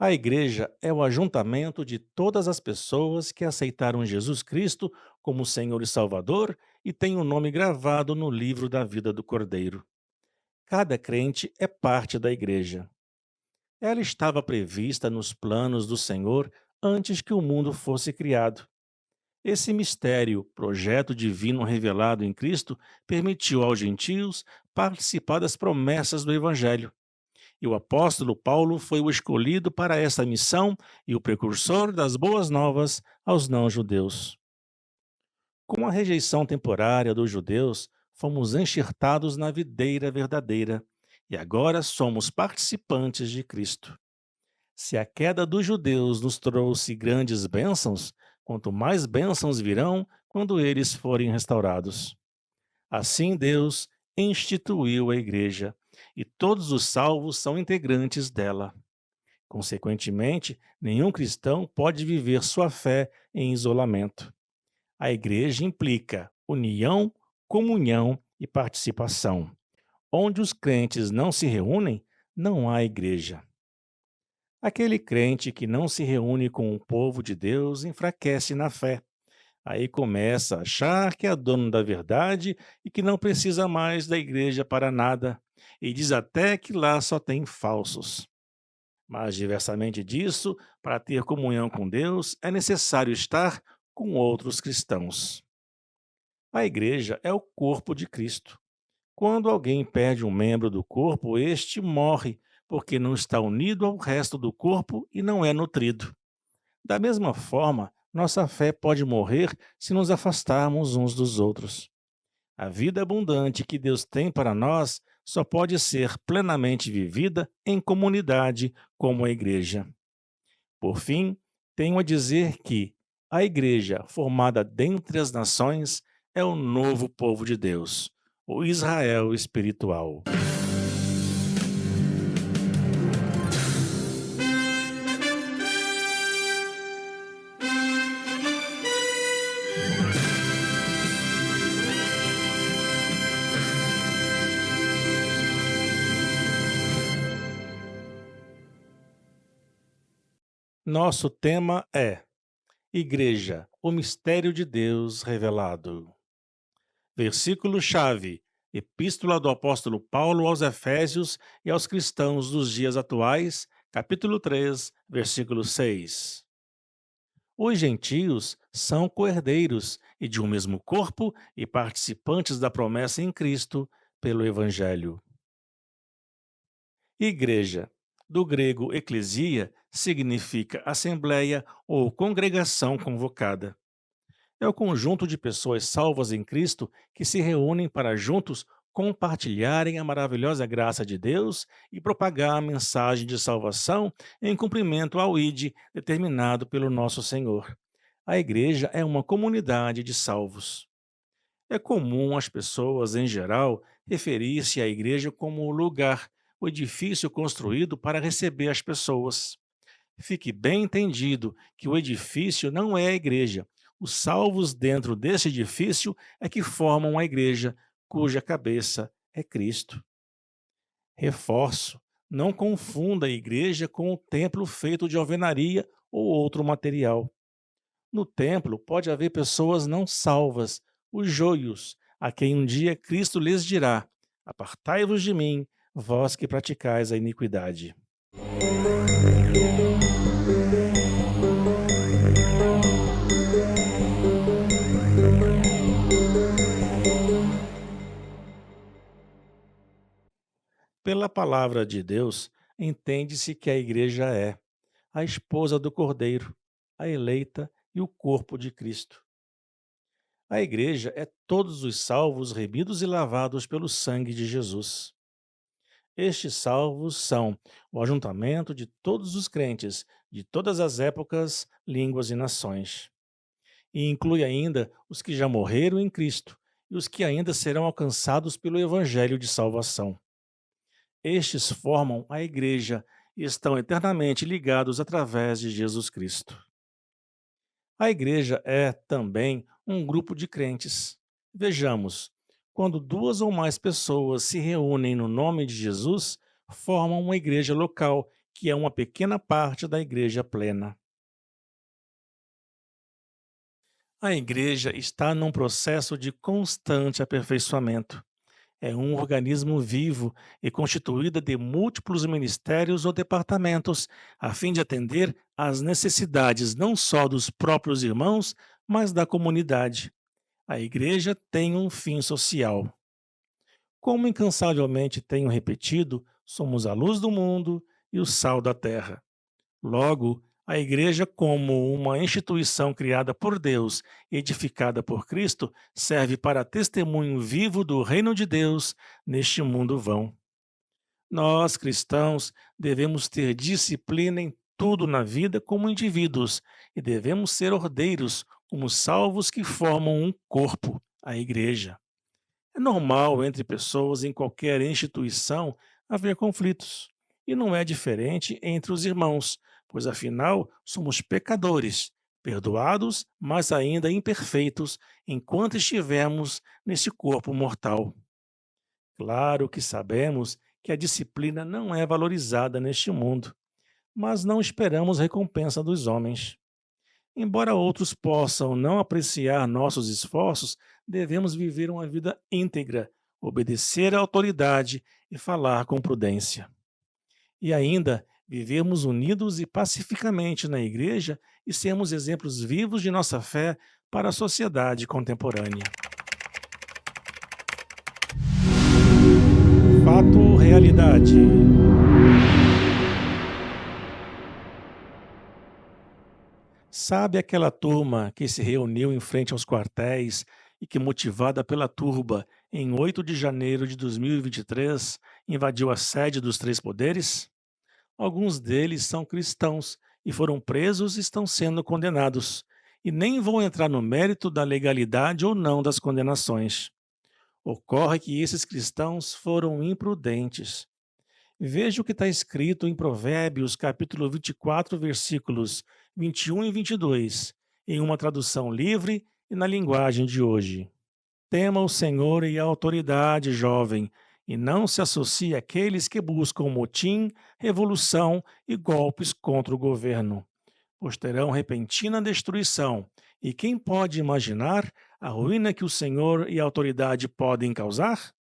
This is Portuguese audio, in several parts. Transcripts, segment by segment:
A igreja é o ajuntamento de todas as pessoas que aceitaram Jesus Cristo como Senhor e Salvador e têm o nome gravado no livro da vida do Cordeiro. Cada crente é parte da igreja. Ela estava prevista nos planos do Senhor antes que o mundo fosse criado. Esse mistério, projeto divino revelado em Cristo, permitiu aos gentios participar das promessas do Evangelho. E o apóstolo Paulo foi o escolhido para essa missão e o precursor das boas novas aos não-judeus. Com a rejeição temporária dos judeus, fomos enxertados na videira verdadeira e agora somos participantes de Cristo. Se a queda dos judeus nos trouxe grandes bênçãos, quanto mais bênçãos virão quando eles forem restaurados. Assim Deus instituiu a igreja, e todos os salvos são integrantes dela. Consequentemente, nenhum cristão pode viver sua fé em isolamento. A igreja implica união, comunhão e participação. Onde os crentes não se reúnem, não há igreja. Aquele crente que não se reúne com o povo de Deus enfraquece na fé. Aí começa a achar que é dono da verdade e que não precisa mais da igreja para nada, e diz até que lá só tem falsos. Mas, diversamente disso, para ter comunhão com Deus, é necessário estar com outros cristãos. A igreja é o corpo de Cristo. Quando alguém perde um membro do corpo, este morre, porque não está unido ao resto do corpo e não é nutrido. Da mesma forma, nossa fé pode morrer se nos afastarmos uns dos outros. A vida abundante que Deus tem para nós só pode ser plenamente vivida em comunidade como a igreja. Por fim, tenho a dizer que a igreja, formada dentre as nações, é o novo povo de Deus, o Israel espiritual. Nosso tema é Igreja, o mistério de Deus revelado. Versículo-chave: Epístola do apóstolo Paulo aos Efésios e aos cristãos dos dias atuais, capítulo 3, versículo 6. Os gentios são coerdeiros e de um mesmo corpo e participantes da promessa em Cristo pelo Evangelho. Igreja, do grego eclesia, significa assembleia ou congregação convocada. É o conjunto de pessoas salvas em Cristo que se reúnem para juntos compartilharem a maravilhosa graça de Deus e propagar a mensagem de salvação em cumprimento ao ID determinado pelo nosso Senhor. A igreja é uma comunidade de salvos. É comum as pessoas, em geral, referir-se à igreja como o lugar, o edifício construído para receber as pessoas. Fique bem entendido que o edifício não é a igreja. Os salvos dentro desse edifício é que formam a igreja, cuja cabeça é Cristo. Reforço: não confunda a igreja com o templo feito de alvenaria ou outro material. No templo pode haver pessoas não salvas, os joios, a quem um dia Cristo lhes dirá: Apartai-vos de mim, vós que praticais a iniquidade. Pela palavra de Deus, entende-se que a igreja é a esposa do Cordeiro, a eleita e o corpo de Cristo. A igreja é todos os salvos remidos e lavados pelo sangue de Jesus. Estes salvos são o ajuntamento de todos os crentes, de todas as épocas, línguas e nações. E inclui ainda os que já morreram em Cristo e os que ainda serão alcançados pelo Evangelho de salvação. Estes formam a igreja e estão eternamente ligados através de Jesus Cristo. A igreja é também um grupo de crentes. Vejamos, quando duas ou mais pessoas se reúnem no nome de Jesus, formam uma igreja local que é uma pequena parte da igreja plena. A igreja está num processo de constante aperfeiçoamento. É um organismo vivo e constituída de múltiplos ministérios ou departamentos, a fim de atender às necessidades não só dos próprios irmãos, mas da comunidade. A igreja tem um fim social. Como incansavelmente tenho repetido, somos a luz do mundo e o sal da terra. Logo, a igreja, como uma instituição criada por Deus e edificada por Cristo, serve para testemunho vivo do reino de Deus neste mundo vão. Nós, cristãos, devemos ter disciplina em tudo na vida como indivíduos e devemos ser ordeiros como salvos que formam um corpo, a igreja. É normal entre pessoas em qualquer instituição haver conflitos. E não é diferente entre os irmãos, pois afinal somos pecadores, perdoados, mas ainda imperfeitos enquanto estivermos nesse corpo mortal. Claro que sabemos que a disciplina não é valorizada neste mundo, mas não esperamos recompensa dos homens. Embora outros possam não apreciar nossos esforços, devemos viver uma vida íntegra, obedecer à autoridade e falar com prudência. E ainda, vivermos unidos e pacificamente na igreja e sermos exemplos vivos de nossa fé para a sociedade contemporânea. Fato ou realidade? Sabe aquela turma que se reuniu em frente aos quartéis e que, motivada pela turba, em 8 de janeiro de 2023, invadiu a sede dos três poderes? Alguns deles são cristãos e foram presos e estão sendo condenados. E nem vou entrar no mérito da legalidade ou não das condenações. Ocorre que esses cristãos foram imprudentes. Veja o que está escrito em Provérbios, capítulo 24, versículos 21 e 22, em uma tradução livre e na linguagem de hoje. Tema o Senhor e a autoridade, jovem, e não se associe àqueles que buscam motim, revolução e golpes contra o governo, pois terão repentina destruição. E quem pode imaginar a ruína que o Senhor e a autoridade podem causar?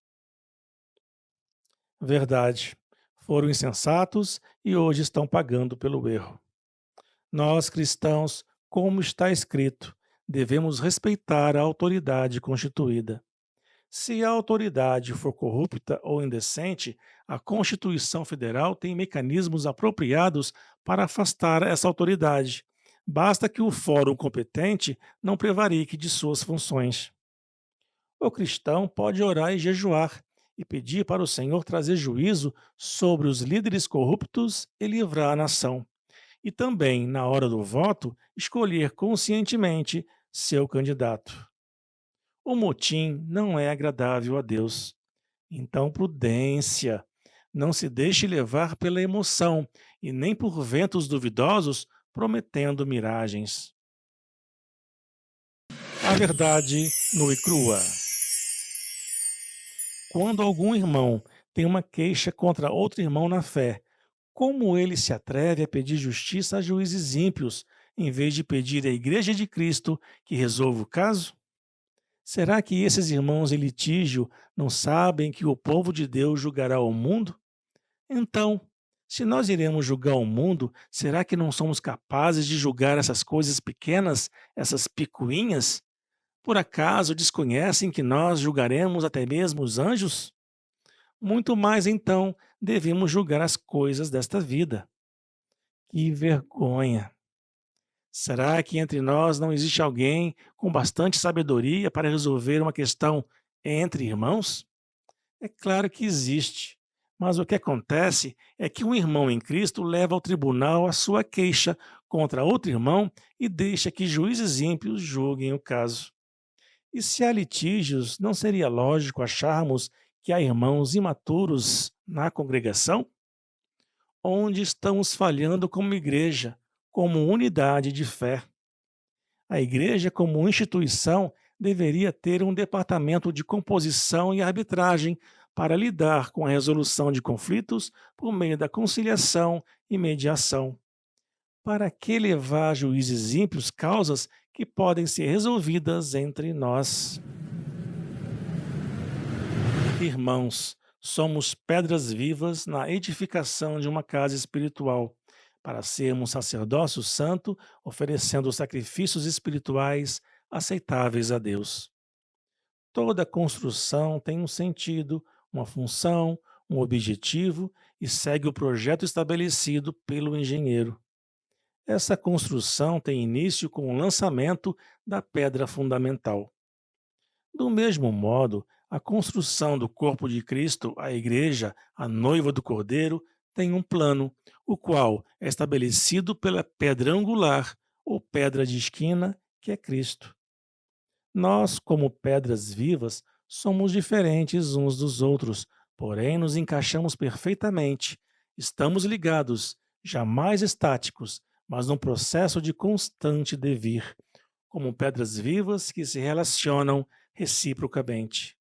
Verdade. Foram insensatos e hoje estão pagando pelo erro. Nós, cristãos, como está escrito, devemos respeitar a autoridade constituída. Se a autoridade for corrupta ou indecente, a Constituição Federal tem mecanismos apropriados para afastar essa autoridade. Basta que o fórum competente não prevarique de suas funções. O cristão pode orar e jejuar e pedir para o Senhor trazer juízo sobre os líderes corruptos e livrar a nação. E também, na hora do voto, escolher conscientemente seu candidato. O motim não é agradável a Deus. Então, prudência. Não se deixe levar pela emoção e nem por ventos duvidosos prometendo miragens. A verdade nua e crua. Quando algum irmão tem uma queixa contra outro irmão na fé, como ele se atreve a pedir justiça a juízes ímpios, em vez de pedir à Igreja de Cristo que resolva o caso? Será que esses irmãos em litígio não sabem que o povo de Deus julgará o mundo? Então, se nós iremos julgar o mundo, será que não somos capazes de julgar essas coisas pequenas, essas picuinhas? Por acaso desconhecem que nós julgaremos até mesmo os anjos? Muito mais então devemos julgar as coisas desta vida. Que vergonha! Será que entre nós não existe alguém com bastante sabedoria para resolver uma questão entre irmãos? É claro que existe, mas o que acontece é que um irmão em Cristo leva ao tribunal a sua queixa contra outro irmão e deixa que juízes ímpios julguem o caso. E se há litígios, não seria lógico acharmos que há irmãos imaturos na congregação? Onde estamos falhando como igreja, como unidade de fé? A igreja, como instituição, deveria ter um departamento de composição e arbitragem para lidar com a resolução de conflitos por meio da conciliação e mediação. Para que levar a juízes ímpios causas que podem ser resolvidas entre nós? Irmãos, somos pedras vivas na edificação de uma casa espiritual, para sermos sacerdócio santo, oferecendo sacrifícios espirituais aceitáveis a Deus. Toda construção tem um sentido, uma função, um objetivo e segue o projeto estabelecido pelo engenheiro. Essa construção tem início com o lançamento da pedra fundamental. Do mesmo modo, a construção do corpo de Cristo, a Igreja, a noiva do Cordeiro, tem um plano, o qual é estabelecido pela pedra angular ou pedra de esquina, que é Cristo. Nós, como pedras vivas, somos diferentes uns dos outros, porém nos encaixamos perfeitamente. Estamos ligados, jamais estáticos, mas num processo de constante devir, como pedras vivas que se relacionam reciprocamente.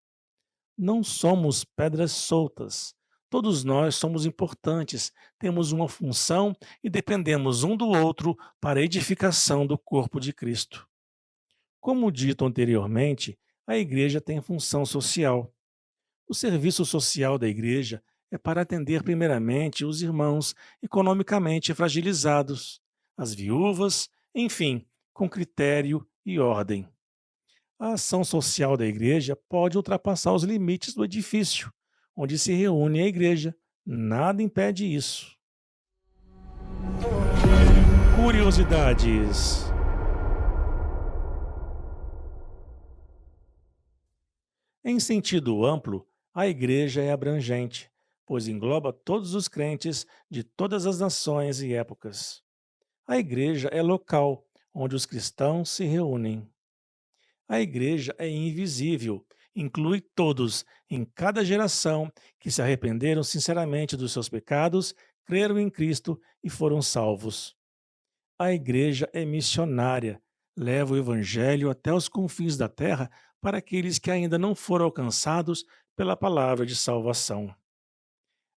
Não somos pedras soltas. Todos nós somos importantes, temos uma função e dependemos um do outro para a edificação do corpo de Cristo. Como dito anteriormente, a igreja tem função social. O serviço social da igreja é para atender primeiramente os irmãos economicamente fragilizados, as viúvas, enfim, com critério e ordem. A ação social da igreja pode ultrapassar os limites do edifício, onde se reúne a igreja. Nada impede isso. Curiosidades. Em sentido amplo, a igreja é abrangente, pois engloba todos os crentes de todas as nações e épocas. A igreja é local, onde os cristãos se reúnem. A igreja é invisível, inclui todos, em cada geração, que se arrependeram sinceramente dos seus pecados, creram em Cristo e foram salvos. A igreja é missionária, leva o evangelho até os confins da terra para aqueles que ainda não foram alcançados pela palavra de salvação.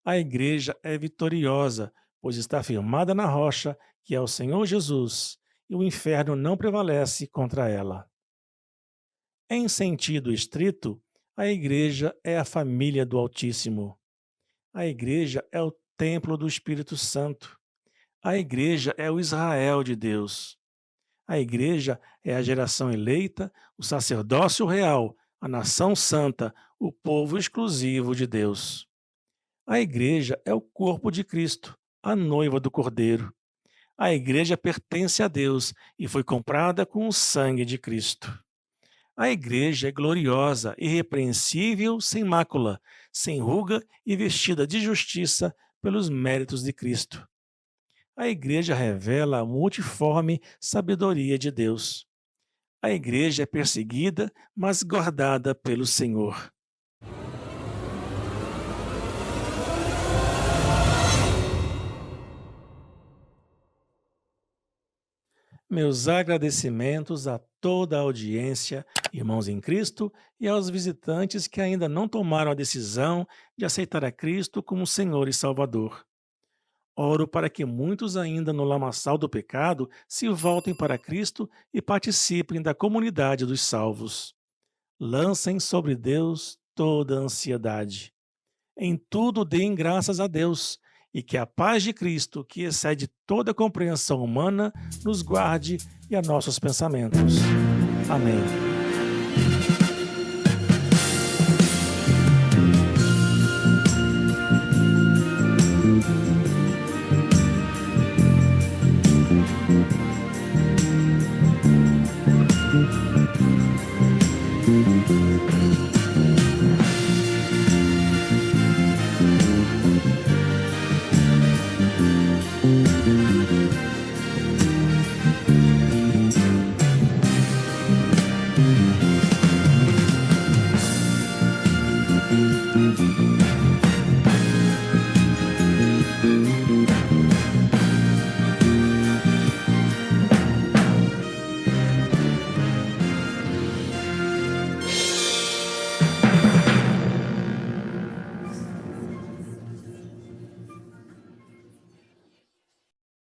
A igreja é vitoriosa, pois está firmada na rocha, que é o Senhor Jesus, e o inferno não prevalece contra ela. Em sentido estrito, a igreja é a família do Altíssimo. A igreja é o templo do Espírito Santo. A igreja é o Israel de Deus. A igreja é a geração eleita, o sacerdócio real, a nação santa, o povo exclusivo de Deus. A igreja é o corpo de Cristo, a noiva do Cordeiro. A igreja pertence a Deus e foi comprada com o sangue de Cristo. A igreja é gloriosa, irrepreensível, sem mácula, sem ruga e vestida de justiça pelos méritos de Cristo. A igreja revela a multiforme sabedoria de Deus. A igreja é perseguida, mas guardada pelo Senhor. Meus agradecimentos a toda a audiência, irmãos em Cristo, e aos visitantes que ainda não tomaram a decisão de aceitar a Cristo como Senhor e Salvador. Oro para que muitos ainda no lamaçal do pecado se voltem para Cristo e participem da comunidade dos salvos. Lancem sobre Deus toda a ansiedade. Em tudo deem graças a Deus, e que a paz de Cristo, que excede toda compreensão humana, nos guarde e a nossos pensamentos. Amém.